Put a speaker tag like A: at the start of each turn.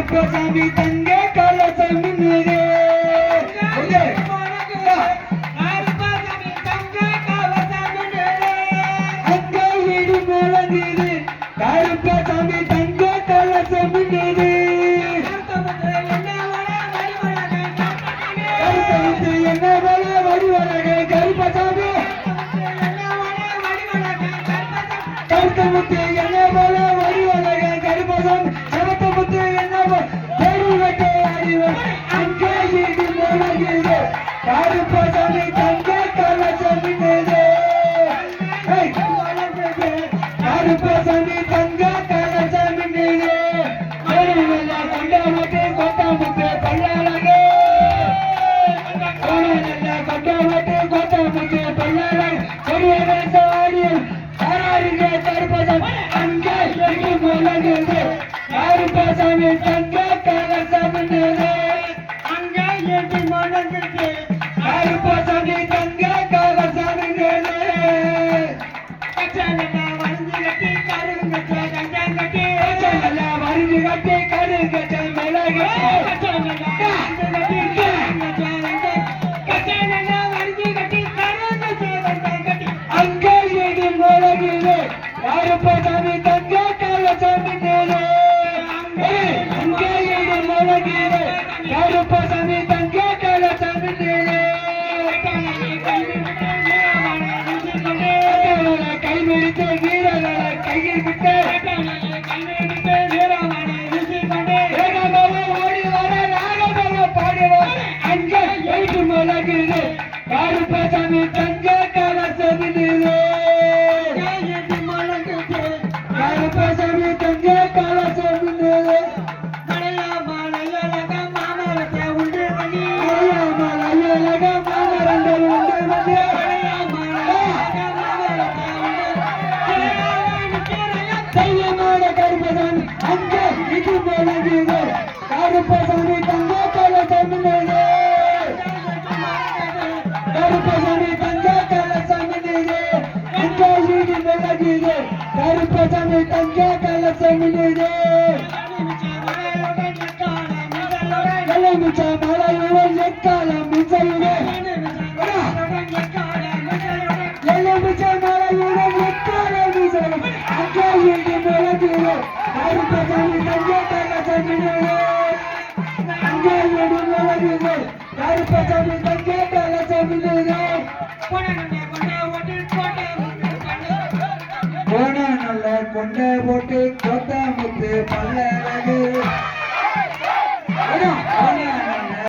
A: கருப்பசாமி தங்க கலசம் மின்னுதே அங்கே இடி முழங்குது கருப்பசாமி தங்க கலசம் மின்னுது என்ன வள வடிவழக கருப்பசாமி கருத்தமுத்து என்ன வள வடிவழக கருப்பசாமி சமத்தமுத்து என்ன பேரு வெட்ட அறிவன் அங்கே இடி முழங்குது கருப்பசாமி தங்க கலசம் மின்னுது கருப்பசாமி தங்க கலசம் மின்னுது கண்டாமட்டு கொட்டாமுத்து பல்லாளகே கட்டாமட்டு கொட்டாமுத்து பல்லாளக பெரியவர் சாடியம் ஆராருங்க கருப்பசாமி அங்கே இடி முழங்குது கருப்பசாமி தங்க கலசம் மின்னுது அங்கே இடி முழங்குது கருப்பசாமி தங்க கலசம் மின்னுது மருந்து கட்டி கருங்கச்ச மிளகு அங்கே இடி முழங்குது கருப்பசாமி தங்க கலசம் மின்னுது அங்கே இடி முழங்குது கருப்பசாமி தங்க கலசம் மின்னுது கைமிடித்து வீரர்களை கையில் விட்டு ஓடி வர நாகபல பாடுவார் அங்கே எழுத்து முழங்குது கருப்பசாமி தங்க கலசம் மின்னுது கருப்பசாமி தங்க கலசம் மின்னுது மலையழக மாமரங்கள் உண்டு பண்ணி தைரியமான கருப்பசாமி அங்கே இது முழங்குது கருப்பசாமி தங்க கலசம் மின்னுது கருப்பசாமி தங்க கலசம் மின்னுது அங்கே இது முழங்குது கருப்பசாமி தங்க கலசம் மின்னுது எலுமிச்ச மலையுடன் எக்காலம் மிசையுடன் எலுமிச்ச மலையுடன் எக்காலம் மிசையுடன் அங்கே இடி முழங்குது கருப்பசாமி தங்க கலசம் மின்னுது அங்கே இடி முழங்குது கருப்பசாமி தங்க கலசம் மின்னுது போன நல்ல கொண்டை போட்டு கொத்தாமுத்து பல்லழகு